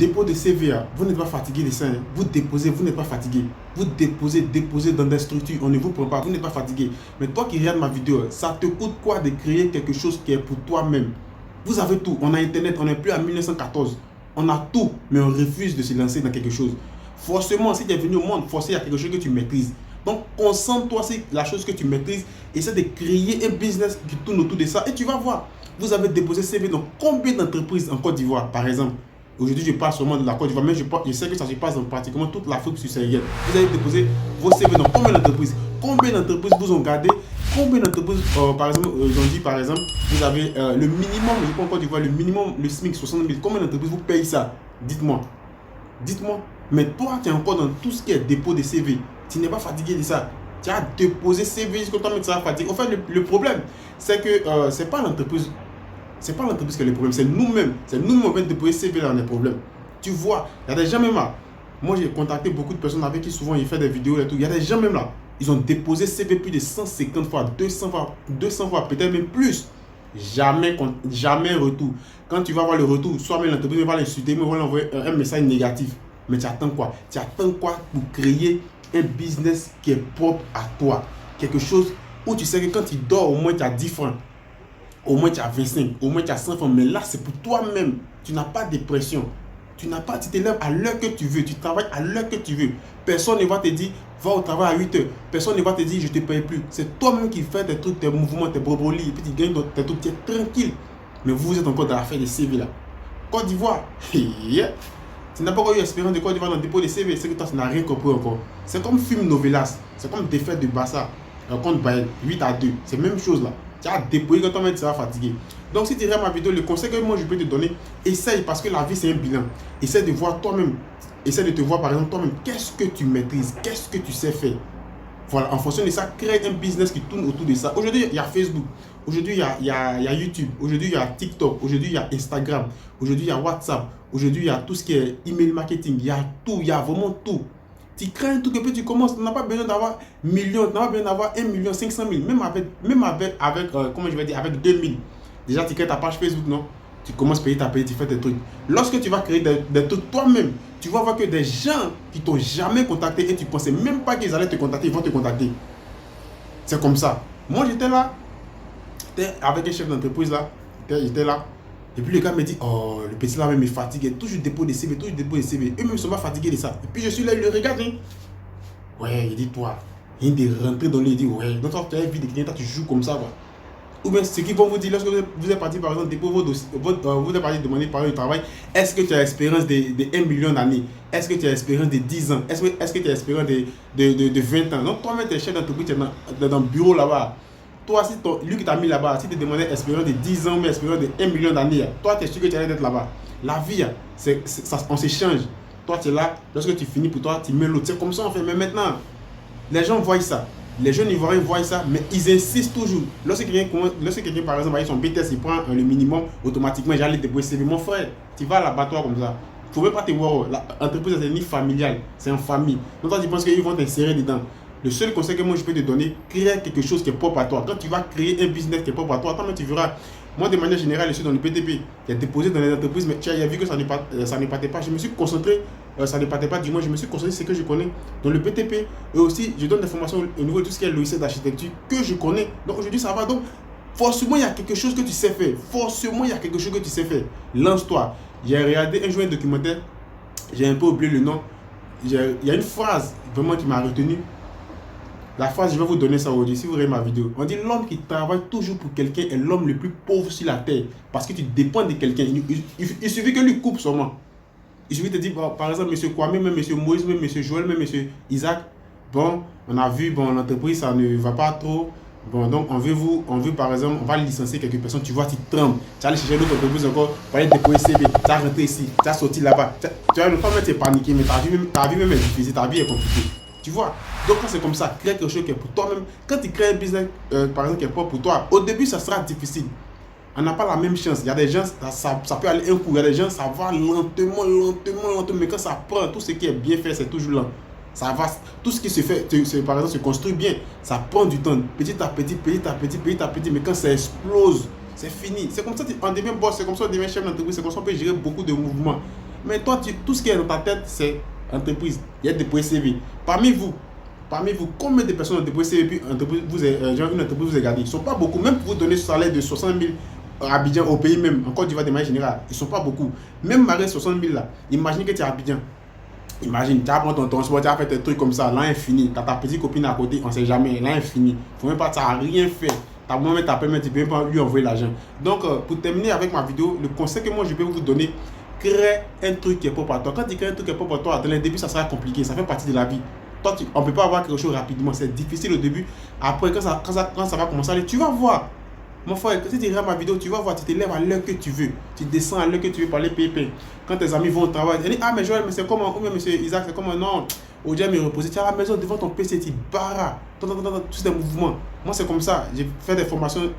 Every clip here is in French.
dépôt de CV, vous n'êtes pas fatigué de ça. Hein. Vous déposez, vous n'êtes pas fatigué. Vous déposez dans des structures, on ne vous prend pas, vous n'êtes pas fatigué. Mais toi qui regardes ma vidéo, ça te coûte quoi de créer quelque chose qui est pour toi-même? Vous avez tout. On a Internet, on n'est plus à 1914. On a tout, mais on refuse de se lancer dans quelque chose. Forcément, si tu es venu au monde, forcément, il y a quelque chose que tu maîtrises. Donc, concentre-toi sur la chose que tu maîtrises. Essaie de créer un business qui tourne autour de ça et tu vas voir. Vous avez déposé CV dans combien d'entreprises en Côte d'Ivoire, par exemple? Aujourd'hui, je parle seulement de la Côte d'Ivoire, mais je sais que ça se passe dans pratiquement toute l'Afrique subsaharienne. Vous avez déposé vos CV dans combien d'entreprises? Combien d'entreprises vous ont gardé? Combien d'entreprises, par exemple, aujourd'hui, par exemple, vous avez le minimum, je pense en Côte d'Ivoire, le minimum, le SMIC, 60 000. Combien d'entreprises vous payez ça? Dites-moi. Dites-moi. Mais toi, tu es encore dans tout ce qui est dépôt de CV. Tu n'es pas fatigué de ça. Tu as déposé CV jusqu'au temps où tu seras fatigué. En fait, le problème, c'est que ce n'est pas l'entreprise. C'est pas l'entreprise qui a le problème, c'est nous-mêmes. C'est nous-mêmes qui avons déposé CV là, on a des problèmes. Tu vois, il y a des gens même là. Moi, j'ai contacté beaucoup de personnes avec qui souvent ils font des vidéos et tout. Il y a des gens même là. Ils ont déposé CV plus de 150 fois, 200 fois, peut-être même plus. Jamais retour. Quand tu vas voir le retour, soit même l'entreprise va l'insulter, mais va l'envoyer un message négatif. Mais tu attends quoi? Tu attends quoi pour créer un business qui est propre à toi? Quelque chose où tu sais que quand tu dors, au moins tu as 10 francs. Au moins tu as 25, au moins tu as 100 francs. Mais là, c'est pour toi-même. Tu n'as pas de pression. Tu te lèves à l'heure que tu veux. Tu travailles à l'heure que tu veux. Personne ne va te dire, va au travail à 8 heures. Personne ne va te dire, je ne te paye plus. C'est toi-même qui fais tes trucs, tes mouvements, tes brobolis. Et puis tu gagnes tes trucs, tu es tranquille. Mais vous êtes encore dans l'affaire des CV là. Côte d'Ivoire. Yeah. Tu n'as pas encore eu l'expérience de Côte d'Ivoire dans le dépôt de CV. C'est que toi, tu n'as rien compris encore. C'est comme film Novelas. C'est comme défaite de Barça. Contre Bayern, 8-2. C'est la même chose là. Tu as déposé quand toi-même tu seras fatigué. Donc si tu regardes ma vidéo, le conseil que moi je peux te donner, essaye parce que la vie c'est un bilan. Essaye de voir toi-même. Essaye de te voir par exemple toi-même. Qu'est-ce que tu maîtrises? Qu'est-ce que tu sais faire? Voilà, en fonction de ça, crée un business qui tourne autour de ça. Aujourd'hui, il y a Facebook. Aujourd'hui, il y a YouTube. Aujourd'hui, il y a TikTok. Aujourd'hui, il y a Instagram. Aujourd'hui, il y a WhatsApp. Aujourd'hui, il y a tout ce qui est email marketing. Il y a tout, il y a vraiment tout. Tu crées un truc et puis tu commences. Tu n'as pas besoin d'avoir millions, tu n'as pas besoin d'avoir 1 million 500 000. Même avec comment je vais dire, avec 2000. Déjà, tu crées ta page Facebook, non? Tu commences petit à petit, tu fais tes trucs. Lorsque tu vas créer des trucs toi-même, tu vas voir que des gens qui t'ont jamais contacté et tu pensais même pas qu'ils allaient te contacter, ils vont te contacter. C'est comme ça. Moi, j'étais là, j'étais avec un chef d'entreprise là, j'étais là. Et puis le gars me dit, oh, le petit là même me fatigue, toujours dépôt de CV, toujours dépôt de CV. Eux-mêmes sont pas fatigués de ça. Et puis je suis là, il le regarde. Hein. Ouais, il dit, toi, il est rentré dans lui, il dit, ouais, donc toi, tu as vu des clients, tu joues comme ça, quoi. Ou bien ce qu'ils vont vous dire, lorsque vous êtes parti par exemple déposer vos dossiers, vous êtes parti demander par exemple du travail, est-ce que tu as l'expérience de 1 million d'années? Est-ce que tu as l'expérience de 10 ans? Est-ce que tu as l'expérience de 20 ans? Donc toi-même, tu es chef d'entreprise, tu es dans le bureau là-bas. Toi, si lui qui t'a mis là-bas, si tu te demandais expérience de 10 ans, mais expérience de 1 million d'années, toi, tu es sûr que tu allais être là-bas. La vie, on s'échange. Toi, tu es là, lorsque tu finis pour toi, tu mets l'autre. C'est comme ça, on fait. Mais maintenant, les gens voient ça. Les jeunes Ivoiriens voient ça, mais ils insistent toujours. Lorsque quelqu'un, par exemple, avec son BTS, il prend le minimum, automatiquement, j'allais déposer CV. Mon frère, tu vas à l'abattoir comme ça. Il ne faut même pas te voir. L'entreprise, c'est ni familiale, c'est en famille. Donc, toi, tu penses qu'ils vont t'insérer dedans. Le seul conseil que moi je peux te donner, crée quelque chose qui est propre à toi. Quand tu vas créer un business qui est propre à toi, tu verras. Moi, de manière générale, je suis dans le PTP. J'ai déposé dans les entreprises, mais tu as vu que ça n'épatait pas. Je me suis concentré, ça n'épatait pas, du moins, je me suis concentré sur ce que je connais dans le PTP. Et aussi, je donne des formations au niveau de tout ce qui est logiciel d'architecture que je connais. Donc aujourd'hui, ça va. Donc, forcément, il y a quelque chose que tu sais faire. Forcément, il y a quelque chose que tu sais faire. Lance-toi. J'ai regardé un jour un documentaire, j'ai un peu oublié le nom. Il y a une phrase vraiment qui m'a retenu. La phrase, je vais vous donner ça aujourd'hui, si vous regardez ma vidéo. On dit l'homme qui travaille toujours pour quelqu'un est l'homme le plus pauvre sur la terre. Parce que tu dépends de quelqu'un. Il suffit que lui coupe seulement. Il suffit de dire, bon, par exemple, M. Kwame, même M. Moïse, même M. Joël, même M. Isaac. Bon, on a vu, bon, l'entreprise, ça ne va pas trop. Bon, donc on veut par exemple, on va licencier quelques personnes. Tu vois, tu trembles. Tu vas aller chercher d'autres entreprises encore pour aller déposer CV. Tu as rentré ici, tu as sorti là-bas. Tu vas ne pas mettre paniquer, mais ta vie même est difficile, ta vie est compliquée. Tu vois, donc quand c'est comme ça, crée quelque chose qui est pour toi-même. Quand tu crées un business, par exemple, qui est pas pour toi, au début, ça sera difficile. On n'a pas la même chance. Il y a des gens, ça peut aller un coup. Il y a des gens, ça va lentement. Mais quand ça prend, tout ce qui est bien fait, c'est toujours lent. Ça va, tout ce qui se fait, par exemple, se construit bien. Ça prend du temps, petit à petit. Mais quand ça explose, c'est fini. C'est comme ça qu'on devient boss, c'est comme ça qu'on devient chef d'entreprise, c'est comme ça qu'on peut gérer beaucoup de mouvements. Mais toi, tout ce qui est dans ta tête, c'est entreprise. Il y a déposé CV. Parmi vous, combien de personnes ont déposé CV puis une entreprise vous a gardé? Ils ne sont pas beaucoup. Même pour vous donner ce salaire de 60 000 à Abidjan, au pays même, en Côte d'Ivoire de manière générale, ils ne sont pas beaucoup. Même malgré 60 000 là, imagine que tu es à Abidjan. Imagine, tu vas prendre ton transport, tu vas faire des trucs comme ça, l'infini. Tu as ta petite copine à côté, on ne sait jamais, l'infini. Faut même pas, tu n'as rien fait. Tu as même ta permis, tu ne peux même pas lui envoyer l'argent. Donc, pour terminer avec ma vidéo, le conseil que moi je peux vous donner, crée un truc qui est propre à toi. Quand tu crées un truc qui est propre à toi, dans le début, ça sera compliqué, ça fait partie de la vie. Toi, on ne peut pas avoir quelque chose rapidement, c'est difficile au début. Après, quand ça va commencer à aller, tu vas voir. Mon frère, si tu regardes ma vidéo, tu vas voir, tu te lèves à l'heure que tu veux. Tu descends à l'heure que tu veux parler PayPay. Quand tes amis vont au travail, ils disent, ah mais Joël, mais c'est comment? Ou bien monsieur Isaac, c'est comment? Non, au diable me reposer. Tu es à la maison devant ton PC, tu barras. Tous des mouvements. Moi, c'est comme ça. J'ai fait des formations,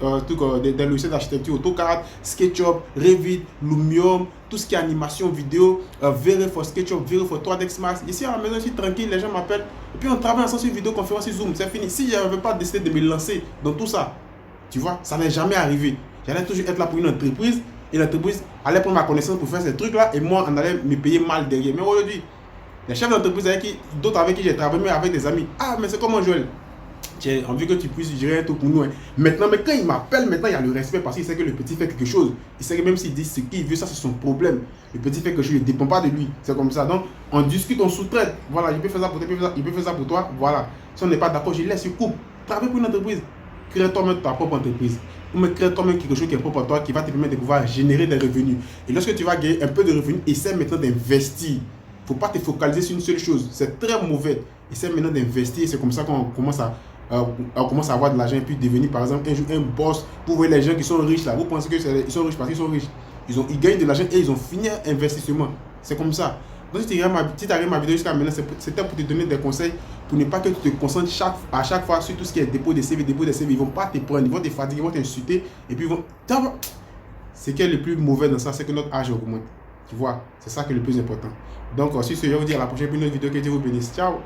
des logiciels d'architecture, AutoCAD, SketchUp, Revit, Lumium, tout ce qui est animation vidéo, Vero for SketchUp, Vero for 3ds Max. Ici à la maison, je suis tranquille, les gens m'appellent. Et puis on travaille ensemble sur vidéoconférence, sur Zoom, c'est fini. Si je n'avais pas décidé de me lancer dans tout ça, tu vois, ça n'est jamais arrivé. J'allais toujours être là pour une entreprise et l'entreprise allait prendre ma connaissance pour faire ces trucs-là et moi, on allait me payer mal derrière. Mais aujourd'hui, les chefs d'entreprise d'autres avec qui j'ai travaillé, mais avec des amis, ah, mais c'est comment Joël? J'ai envie que tu puisses gérer un truc pour nous. Hein. Maintenant, mais quand il m'appelle, maintenant, il y a le respect parce qu'il sait que le petit fait quelque chose. Il sait que même s'il dit ce qu'il veut, ça c'est son problème. Le petit fait quelque chose, il ne dépend pas de lui. C'est comme ça. Donc, on discute, on sous-traite. Voilà, il peut faire ça pour toi, il peut faire ça pour toi. Voilà. Si on n'est pas d'accord, je laisse, je coupe. Travaille pour une entreprise. Crée toi-même ta propre entreprise. Ou me crée toi-même quelque chose qui est propre à toi, qui va te permettre de pouvoir générer des revenus. Et lorsque tu vas gagner un peu de revenus, essaie maintenant d'investir. Il ne faut pas te focaliser sur une seule chose. C'est très mauvais. Essaie maintenant d'investir. C'est comme ça qu'on commence à avoir de l'argent et puis devenir par exemple un boss. Vous voyez les gens qui sont riches là. Vous pensez qu'ils sont riches parce qu'ils sont riches. Ils gagnent de l'argent et ils ont fini un investissement. C'est comme ça. Donc si tu regardes ma vidéo jusqu'à maintenant, c'était pour te donner des conseils pour ne pas que tu te concentres à chaque fois sur tout ce qui est dépôt de CV. Ils ne vont pas te prendre, ils vont te fatiguer, ils vont t'insulter et puis ils vont... Ce qui est le plus mauvais dans ça, c'est que notre âge augmente. Tu vois, c'est ça qui est le plus important. Donc, sur ce, je vais vous dire à la prochaine pour une autre vidéo. Que Dieu vous bénisse. Ciao.